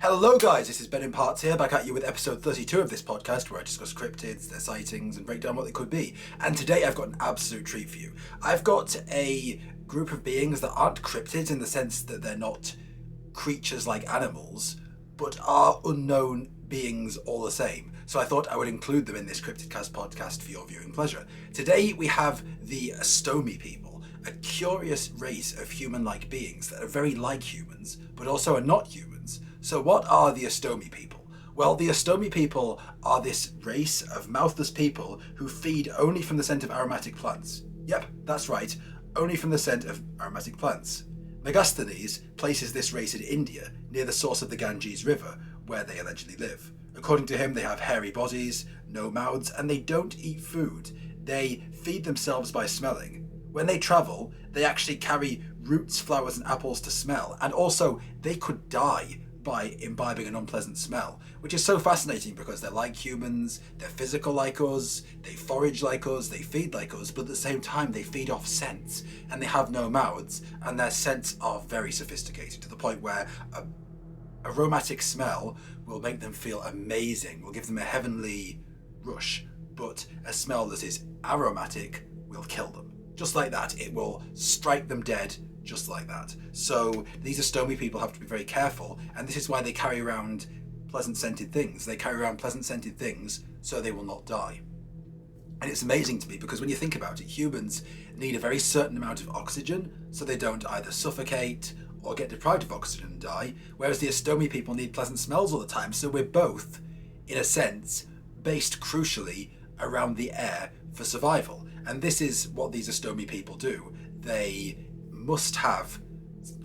Hello guys, this is BenImparts here, back at you with episode 32 of this podcast where I discuss cryptids, their sightings and break down what they could be. And today I've got an absolute treat for you. I've got a group of beings that aren't cryptids in the sense that they're not creatures like animals, but are unknown beings all the same. So I thought I would include them in this Cryptidcast podcast for your viewing pleasure. Today we have the Astomi people, a curious race of human-like beings that are very like humans, but also are not humans. So what are the Astomi people? Well, the Astomi people are this race of mouthless people who feed only from the scent of aromatic plants. Yep, that's right, only from the scent of aromatic plants. Megasthenes places this race in India, near the source of the Ganges River, where they allegedly live. According to him, they have hairy bodies, no mouths, and they don't eat food. They feed themselves by smelling. When they travel, they actually carry roots, flowers, and apples to smell, and also they could die by imbibing an unpleasant smell, which is so fascinating because they're like humans, they're physical like us, they forage like us, they feed like us, but at the same time they feed off scents, and they have no mouths, and their scents are very sophisticated to the point where a aromatic smell will make them feel amazing, will give them a heavenly rush, but a smell that is aromatic will kill them. Just like that, it will strike them dead just like that. So these Astomi people have to be very careful, and this is why they carry around pleasant scented things. They carry around pleasant scented things so they will not die. And it's amazing to me because when you think about it, humans need a very certain amount of oxygen so they don't either suffocate or get deprived of oxygen and die, whereas the Astomi people need pleasant smells all the time. So we're both, in a sense, based crucially around the air for survival. And this is what these Astomi people do. They must have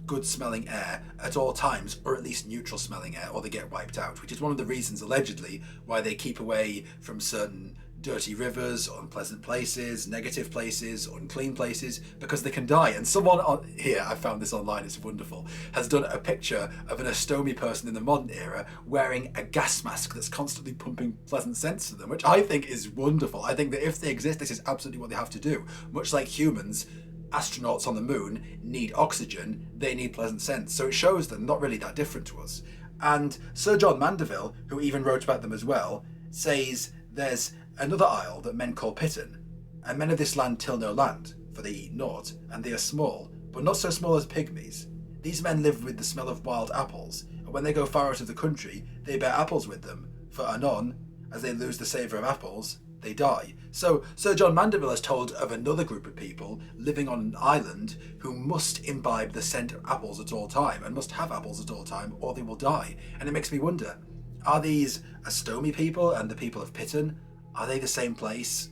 good smelling air at all times, or at least neutral smelling air, or they get wiped out, which is one of the reasons allegedly why they keep away from certain dirty rivers, unpleasant places, negative places, unclean places, because they can die. And someone on here, I found this online, it's wonderful, has done a picture of an Astomi person in the modern era wearing a gas mask that's constantly pumping pleasant scents to them, which I think is wonderful. I think that if they exist, this is absolutely what they have to do. Much like humans, astronauts on the moon need oxygen, they need pleasant scents. So it shows them not really that different to us. And Sir John Mandeville, who even wrote about them as well, says there's another isle that men call Piton, and men of this land till no land, for they eat naught, and they are small, but not so small as pygmies. These men live with the smell of wild apples, and when they go far out of the country, they bear apples with them, for anon, as they lose the savour of apples, they die. So Sir John Mandeville has told of another group of people living on an island who must imbibe the scent of apples at all time, and must have apples at all time, or they will die. And it makes me wonder, are these Astomi people and the people of Piton, are they the same place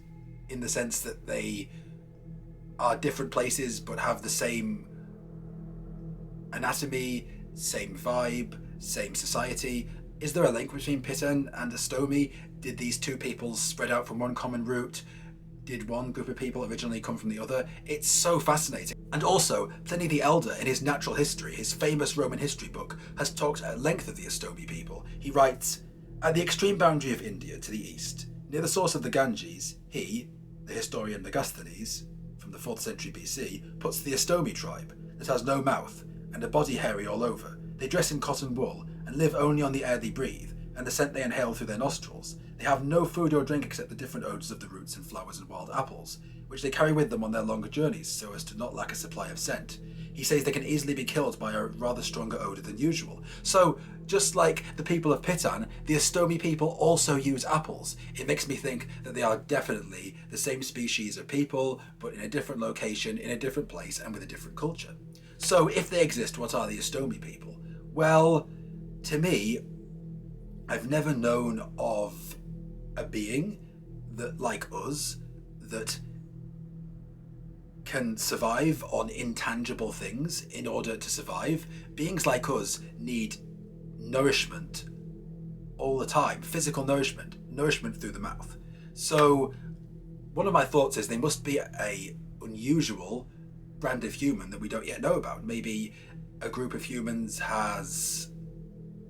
in the sense that they are different places but have the same anatomy, same vibe, same society? Is there a link between Piton and Astomi? Did these two peoples spread out from one common root? Did one group of people originally come from the other? It's so fascinating. And also, Pliny the Elder, in his Natural History, his famous Roman history book, has talked at length of the Astomi people. He writes, "At the extreme boundary of India to the east, near the source of the Ganges, he, the historian Megasthenes, from the 4th century BC, puts the Astomi tribe, that has no mouth, and a body hairy all over. They dress in cotton wool, and live only on the air they breathe, and the scent they inhale through their nostrils. They have no food or drink except the different odours of the roots and flowers and wild apples, which they carry with them on their longer journeys so as to not lack a supply of scent. He says they can easily be killed by a rather stronger odour than usual." So, just like the people of Piton, the Astomi people also use apples. It makes me think that they are definitely the same species of people, but in a different location, in a different place, and with a different culture. So, if they exist, what are the Astomi people? Well, to me, I've never known of a being that, like us, that can survive on intangible things in order to survive. Beings like us need nourishment all the time, physical nourishment through the mouth. So one of my thoughts is they must be a unusual brand of human that we don't yet know about. Maybe a group of humans has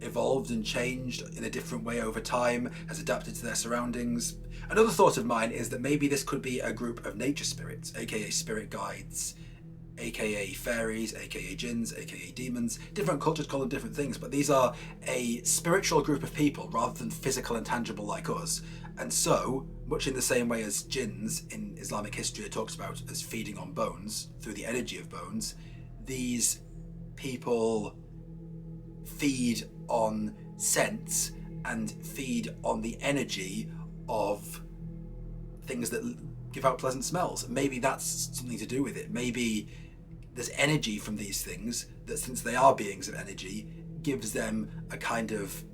evolved and changed in a different way over time, has adapted to their surroundings. Another thought of mine is that maybe this could be a group of nature spirits, aka spirit guides, aka fairies, aka jinns, aka demons. Different cultures call them different things, but these are a spiritual group of people rather than physical and tangible like us. And so, much in the same way as jinns in Islamic history are talked about as feeding on bones through the energy of bones, these people feed on sense and feed on the energy of things that give out pleasant smells. Maybe that's something to do with it. Maybe there's energy from these things that, since they are beings of energy, gives them a kind of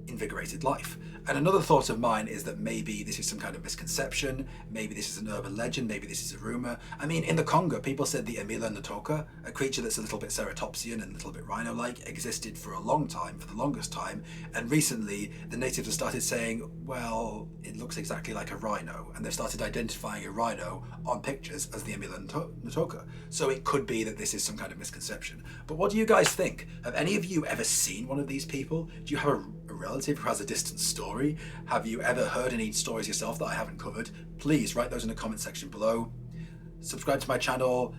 invigorated life. And another thought of mine is that maybe this is some kind of misconception, maybe this is an urban legend, maybe this is a rumour. I mean, in the Congo, people said the Emila Ntoka, a creature that's a little bit ceratopsian and a little bit rhino-like, existed for a long time, for the longest time, and recently the natives have started saying, well, it looks exactly like a rhino, and they've started identifying a rhino on pictures as the Emila Ntoka. So it could be that this is some kind of misconception. But what do you guys think? Have any of you ever seen one of these people? Do you have a relative who has a distant story? Have you ever heard any stories yourself that I haven't covered? Please write those in the comment section below. Subscribe to my channel,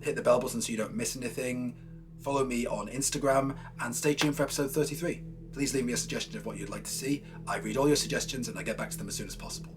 hit the bell button so you don't miss anything, follow me on Instagram, and stay tuned for episode 33. Please leave me a suggestion of what you'd like to see. I read all your suggestions and I get back to them as soon as possible.